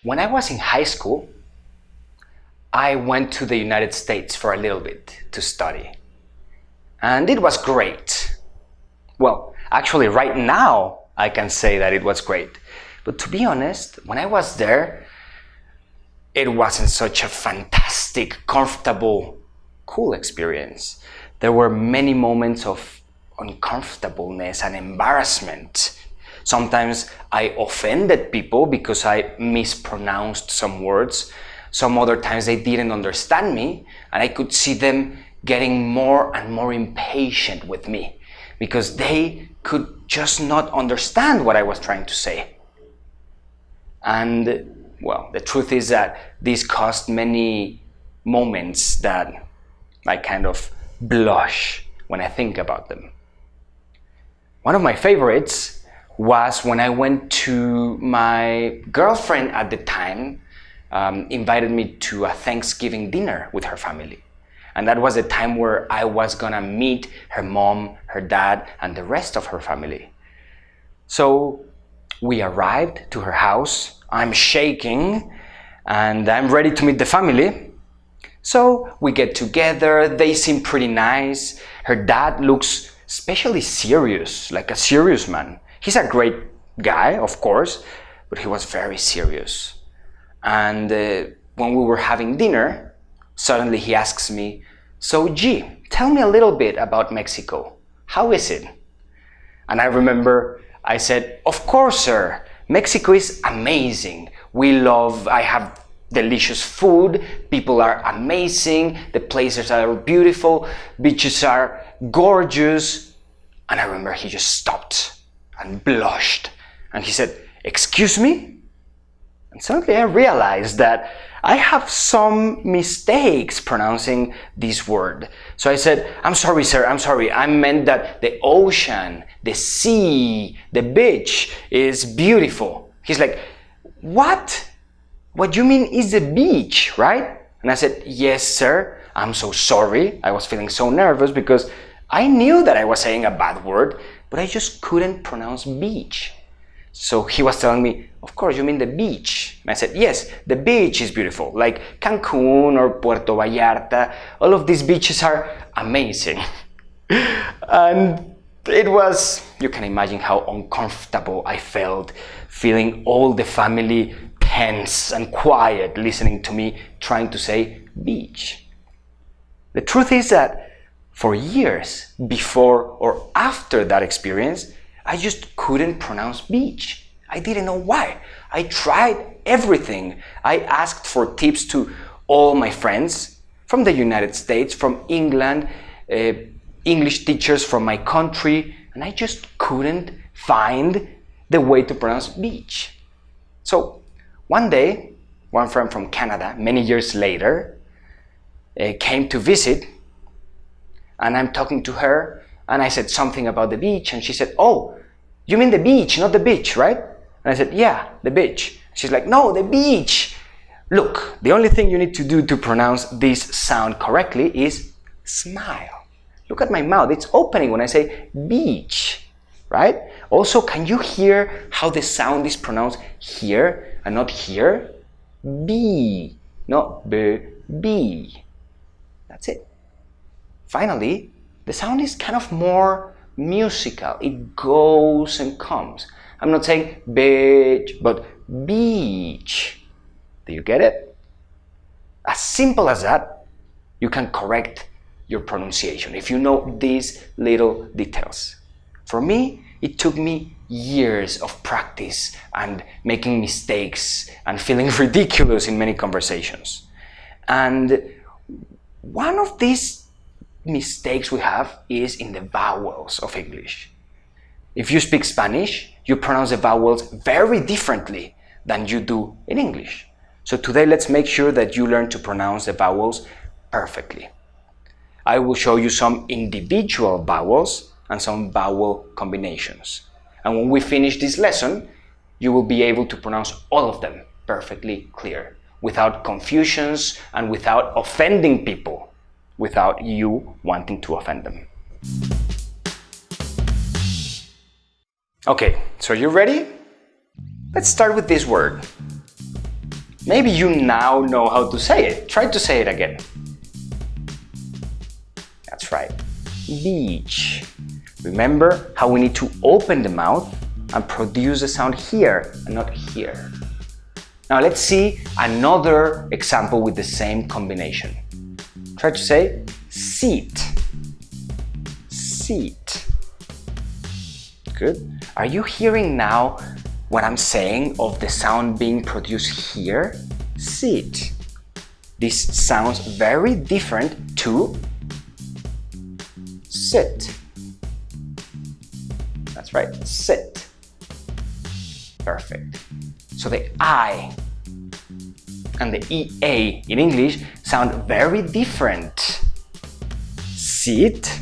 When I was in high school, I went to the United States for a little bit to study. And it was great. Well, actually right now I can say that it was great. But to be honest, when I was there, it wasn't such a fantastic, comfortable, cool experience. There were many moments of uncomfortableness and embarrassment. Sometimes I offended people because I mispronounced some words. Some other times they didn't understand me, and I could see them getting more and more impatient with me because they could just not understand what I was trying to say. And well, the truth is that this caused many moments that I kind of blush when I think about them. One of my favorites was when I went to my girlfriend at the time, invited me to a Thanksgiving dinner with her family. And that was a time where I was gonna meet her mom, her dad, and the rest of her family. So we arrived to her house. I'm shaking and I'm ready to meet the family. So we get together, they seem pretty nice. Her dad looks especially serious, like a serious man. He's a great guy, of course, but he was very serious. And when we were having dinner, suddenly he asks me, "So G, tell me a little bit about Mexico. How is it?" And I remember I said, "Of course, sir. Mexico is amazing. I have delicious food, people are amazing, the places are beautiful, beaches are gorgeous." And I remember he just stopped and blushed. And he said, "Excuse me?" And suddenly I realized that I have some mistakes pronouncing this word. So I said, "I'm sorry, sir, I'm sorry. I meant that the ocean, the sea, the beach is beautiful." He's like, "What? What you mean is the beach, right?" And I said, "Yes, sir. I'm so sorry." I was feeling so nervous because I knew that I was saying a bad word, but I just couldn't pronounce beach. So he was telling me, "Of course, you mean the beach." And I said, "Yes, the beach is beautiful, like Cancun or Puerto Vallarta. All of these beaches are amazing." And it was, you can imagine how uncomfortable I felt, feeling all the family tense and quiet, listening to me trying to say beach. The truth is that for years, before or after that experience, I just couldn't pronounce beach. I didn't know why. I tried everything. I asked for tips to all my friends from the United States, from England, English teachers from my country, and I just couldn't find the way to pronounce beach. So one day, one friend from Canada, many years later, came to visit, and I'm talking to her, and I said something about the beach, and she said, "Oh, you mean the beach, not the beach, right?" And I said, "Yeah, the beach." She's like, "No, the beach. Look, the only thing you need to do to pronounce this sound correctly is smile. Look at my mouth, it's opening when I say beach, right? Also, can you hear how the sound is pronounced here and not here? B, not B, B. That's it. Finally, the sound is kind of more musical. It goes and comes. I'm not saying beach, but beach. Do you get it? As simple as that, you can correct your pronunciation if you know these little details. For me, it took me years of practice and making mistakes and feeling ridiculous in many conversations. And one of these mistakes we have is in the vowels of English. If you speak Spanish, you pronounce the vowels very differently than you do in English. So today, let's make sure that you learn to pronounce the vowels perfectly. I will show you some individual vowels and some vowel combinations. And when we finish this lesson, you will be able to pronounce all of them perfectly clear, without confusions and without offending people, without you wanting to offend them. Okay, so you ready? Let's start with this word. Maybe you now know how to say it. Try to say it again. That's right. Beach. Remember how we need to open the mouth and produce the sound here and not here. Now let's see another example with the same combination. Try to say seat. Seat. Good. Are you hearing now what I'm saying of the sound being produced here? Seat. This sounds very different to sit. That's right, sit. Perfect. So the I and the EA in English sound very different. Sit,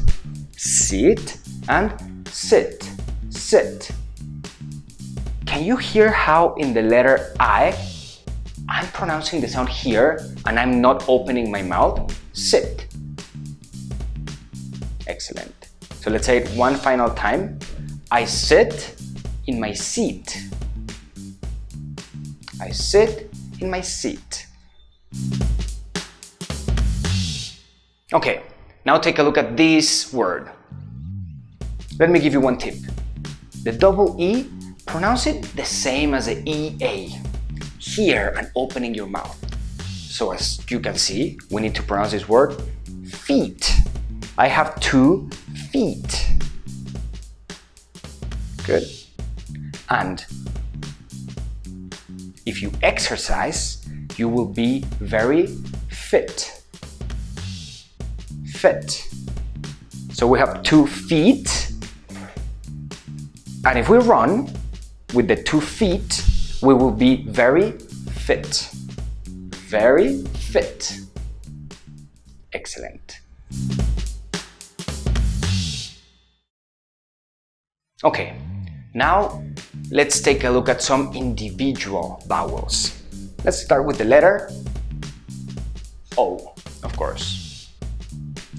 sit, and sit, sit. Can you hear how in the letter I, I'm pronouncing the sound here and I'm not opening my mouth? Sit. Excellent. So let's say it one final time. I sit in my seat. I sit in my seat. Okay, now take a look at this word. Let me give you one tip. The double E, pronounce it the same as the EA. Here and opening your mouth. So as you can see, we need to pronounce this word feet. I have 2 feet. Good. And if you exercise, you will be very fit. Fit. So we have 2 feet. And if we run with the 2 feet, we will be very fit. Very fit. Excellent. Okay, now let's take a look at some individual vowels. Let's start with the letter O, of course.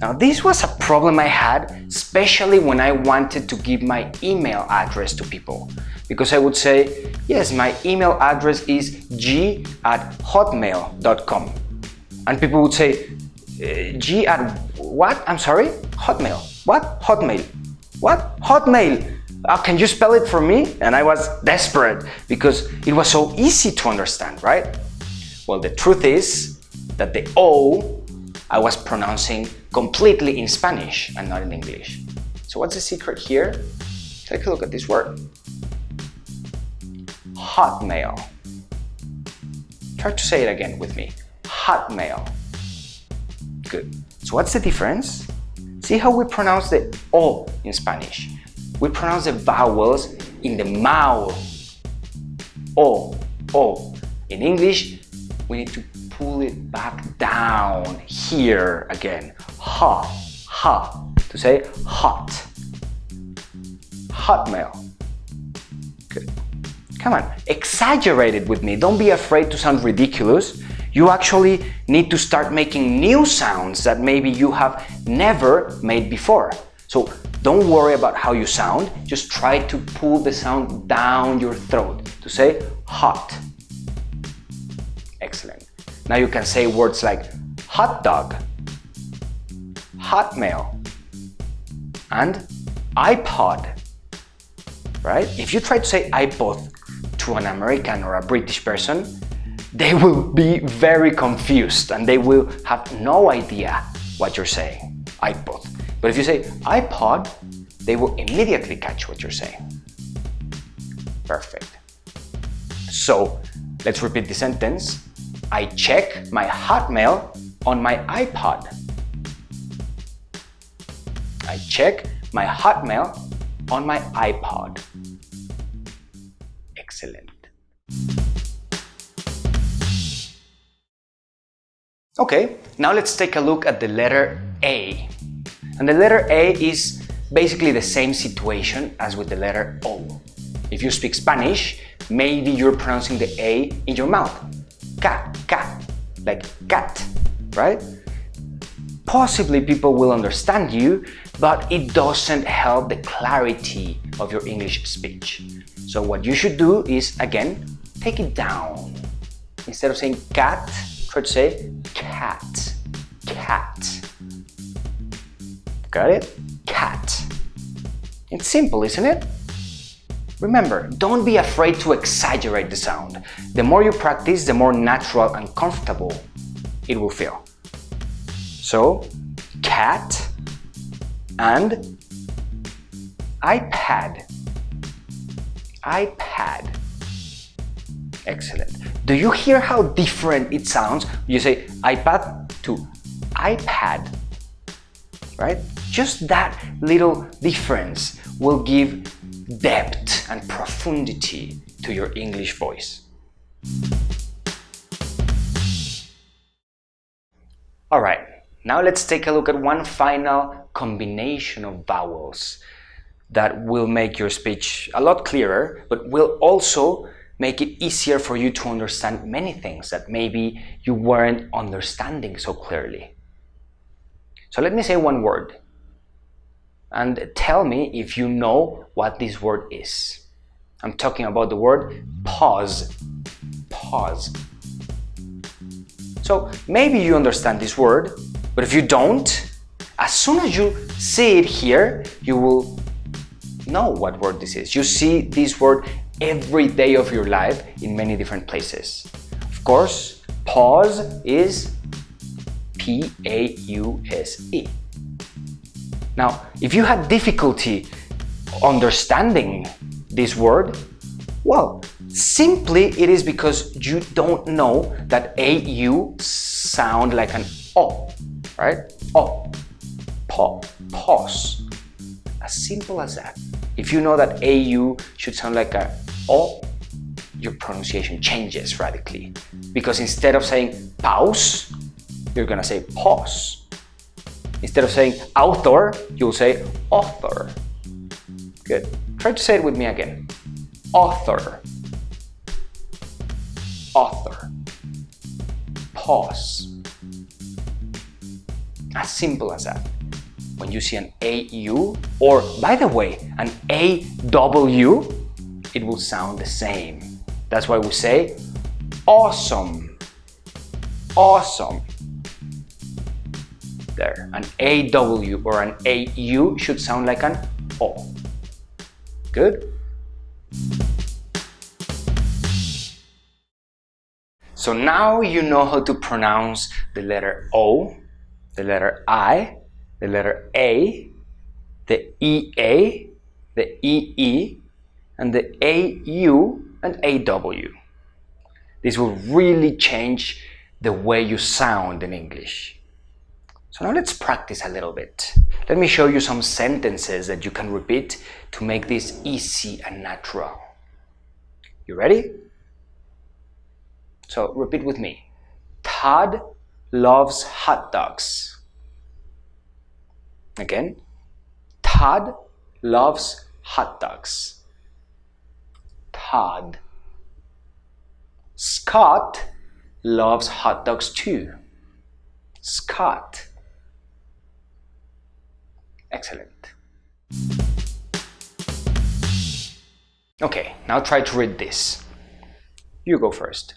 Now this was a problem I had, especially when I wanted to give my email address to people. Because I would say, yes, my email address is g@hotmail.com. And people would say, g at what? I'm sorry? Hotmail. What? Hotmail. What? Hotmail. Can you spell it for me? And I was desperate because it was so easy to understand, right? Well, the truth is that the O I was pronouncing completely in Spanish and not in English. So what's the secret here? Take a look at this word. Hotmail. Try to say it again with me. Hotmail. Good. So what's the difference? See how we pronounce the O in Spanish? We pronounce the vowels in the mouth. O, O. In English, we need to pull it back down here again. Ha, ha. To say hot. Hotmail. Good. Come on, exaggerate it with me. Don't be afraid to sound ridiculous. You actually need to start making new sounds that maybe you have never made before. So don't worry about how you sound. Just try to pull the sound down your throat to say hot. Excellent. Now you can say words like hot dog, hotmail, and iPod. Right? If you try to say iPod to an American or a British person, they will be very confused and they will have no idea what you're saying. iPod. But if you say iPod, they will immediately catch what you're saying. Perfect. So let's repeat the sentence. I check my Hotmail on my iPod. I check my Hotmail on my iPod. Excellent. Okay, now let's take a look at the letter A. And the letter A is basically the same situation as with the letter O. If you speak Spanish, maybe you're pronouncing the A in your mouth. Cat, cat, like cat, right? Possibly people will understand you, but it doesn't help the clarity of your English speech. So what you should do is, again, take it down. instead of saying cat, try to say cat. Cat. Got it? Cat. It's simple, isn't it? Remember, don't be afraid to exaggerate the sound. The more you practice, the more natural and comfortable it will feel. So, cat and iPad. iPad. Excellent. Do you hear how different it sounds? You say iPad to iPad, right? Just that little difference will give depth and profundity to your English voice. Alright, now let's take a look at one final combination of vowels that will make your speech a lot clearer, but will also make it easier for you to understand many things that maybe you weren't understanding so clearly. So let me say one word, and tell me if you know what this word is. I'm talking about the word pause. Pause. So maybe you understand this word, but if you don't, as soon as you see it here, you will know what word this is. You see this word every day of your life in many different places. Of course, pause is P-A-U-S-E. Now, if you had difficulty understanding this word, well, simply it is because you don't know that A-U sound like an O, right? O, pause. As simple as that. If you know that AU should sound like a O, your pronunciation changes radically. Because instead of saying pause, you're gonna say pause. Instead of saying author, you'll say author. Good. Try to say it with me again. Author. Author. Pause. As simple as that. When you see an AU, or by the way, an AW, it will sound the same. That's why we say awesome. Awesome. There. An AW or an AU should sound like an O. Good? So now you know how to pronounce the letter O, the letter I, the letter A, the EA, the EE, and the AU and AW. This will really change the way you sound in English. So now let's practice a little bit. Let me show you some sentences that you can repeat to make this easy and natural. You ready? So repeat with me. Todd loves hot dogs. Again. Todd loves hot dogs. Todd. Scott loves hot dogs too. Scott. Excellent. Okay, now try to read this. You go first.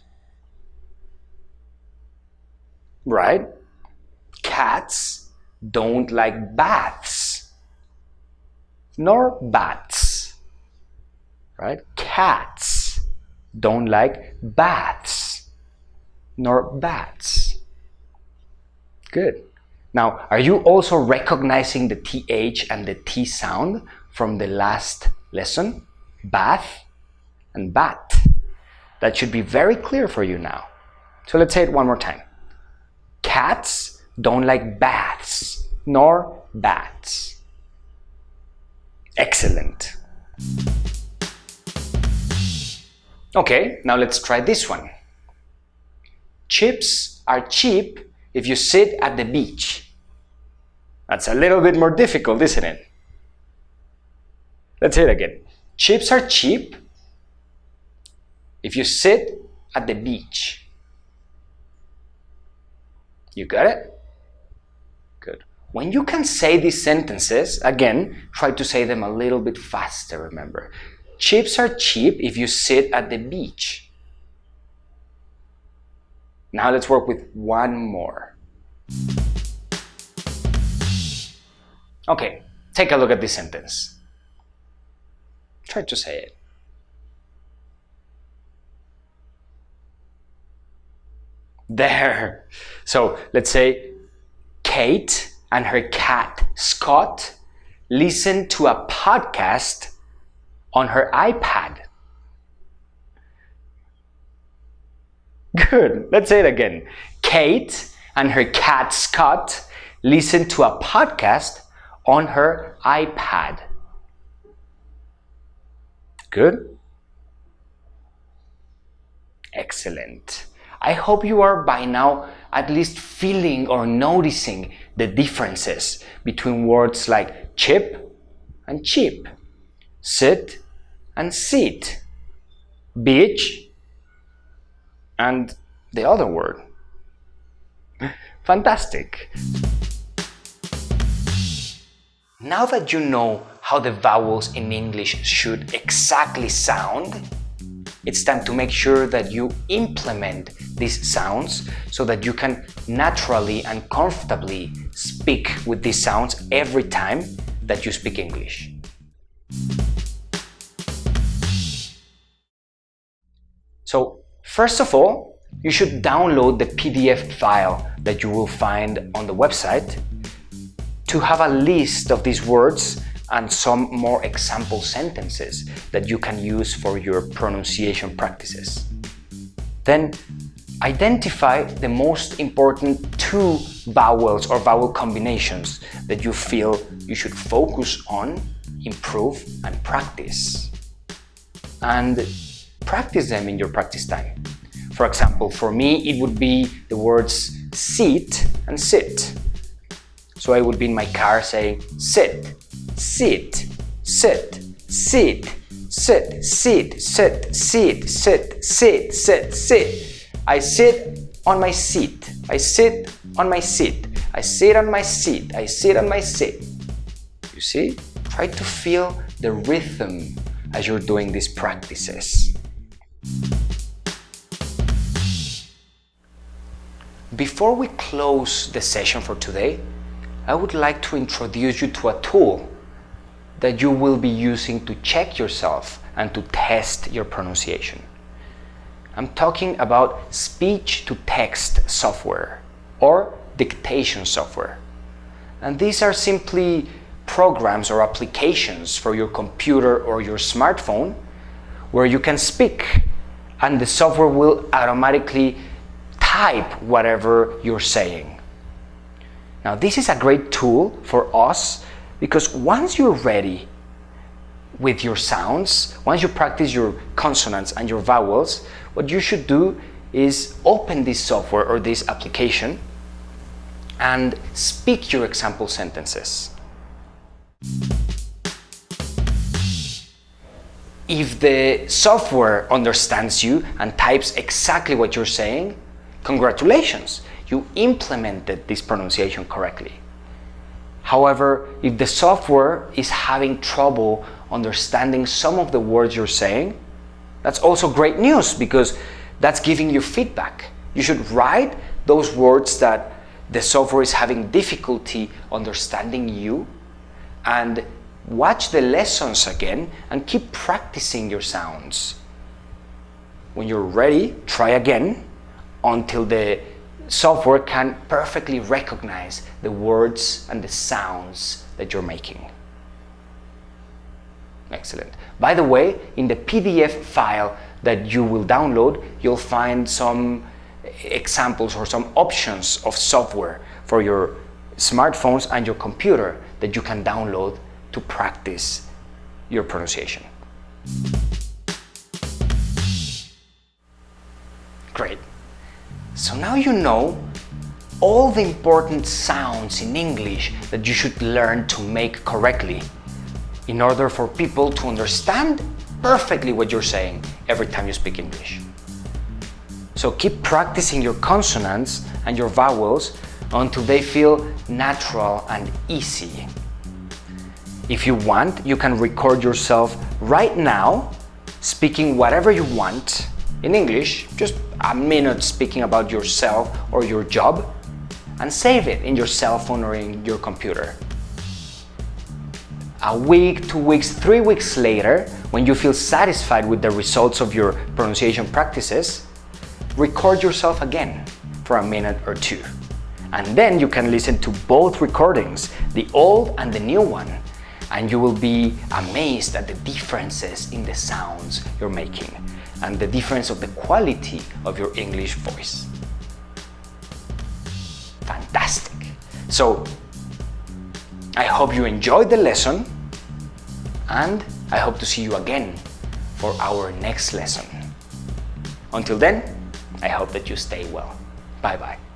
Right? Cats don't like baths, nor bats. Right? Cats don't like baths, nor bats. Good. Now, are you also recognizing the TH and the T sound from the last lesson? Bath and bat. That should be very clear for you now. So let's say it one more time. Cats don't like baths, nor bats. Excellent. Okay, now let's try this one. Chips are cheap if you sit at the beach. That's a little bit more difficult, isn't it? Let's say it again. Chips are cheap if you sit at the beach. You got it? Good. When you can say these sentences, again, try to say them a little bit faster, remember. Chips are cheap if you sit at the beach. Now let's work with one more. Okay, take a look at this sentence. Try to say it. There. So let's say Kate and her cat Scott listen to a podcast on her iPad. Good. Let's say it again. Kate and her cat Scott listen to a podcast on her iPad. Good. Excellent. I hope you are by now at least feeling or noticing the differences between words like chip and cheap, sit and seat, beach and the other word. Fantastic! Now that you know how the vowels in English should exactly sound, it's time to make sure that you implement these sounds so that you can naturally and comfortably speak with these sounds every time that you speak English. So, first of all, you should download the PDF file that you will find on the website to have a list of these words and some more example sentences that you can use for your pronunciation practices. Then identify the most important 2 vowels or vowel combinations that you feel you should focus on, improve, and practice. And practice them in your practice time. For example, for me, it would be the words seat and sit. So I would be in my car saying sit, sit, sit, sit, sit, sit, sit, sit, sit, sit, sit, sit. I sit on my seat. I sit on my seat. I sit on my seat. I sit on my seat. You see? Try to feel the rhythm as you're doing these practices. Before we close the session for today, I would like to introduce you to a tool that you will be using to check yourself and to test your pronunciation. I'm talking about speech-to-text software or dictation software. And these are simply programs or applications for your computer or your smartphone where you can speak and the software will automatically type whatever you're saying. Now, this is a great tool for us because once you're ready with your sounds, once you practice your consonants and your vowels, what you should do is open this software or this application and speak your example sentences. If the software understands you and types exactly what you're saying, congratulations, you implemented this pronunciation correctly. However, if the software is having trouble understanding some of the words you're saying, that's also great news because that's giving you feedback. You should write those words that the software is having difficulty understanding you and watch the lessons again and keep practicing your sounds. When you're ready, try again until the software can perfectly recognize the words and the sounds that you're making. Excellent. By the way, in the PDF file that you will download, you'll find some examples or some options of software for your smartphones and your computer that you can download to practice your pronunciation. Great. So now you know all the important sounds in English that you should learn to make correctly in order for people to understand perfectly what you're saying every time you speak English. So keep practicing your consonants and your vowels until they feel natural and easy. If you want, you can record yourself right now speaking whatever you want in English, just a minute speaking about yourself or your job, and save it in your cell phone or in your computer. A week, 2 weeks, 3 weeks later, when you feel satisfied with the results of your pronunciation practices, record yourself again for a minute or two. And then you can listen to both recordings, the old and the new one, and you will be amazed at the differences in the sounds you're making and the difference of the quality of your English voice. Fantastic! So, I hope you enjoyed the lesson, and I hope to see you again for our next lesson. Until then, I hope that you stay well. Bye-bye.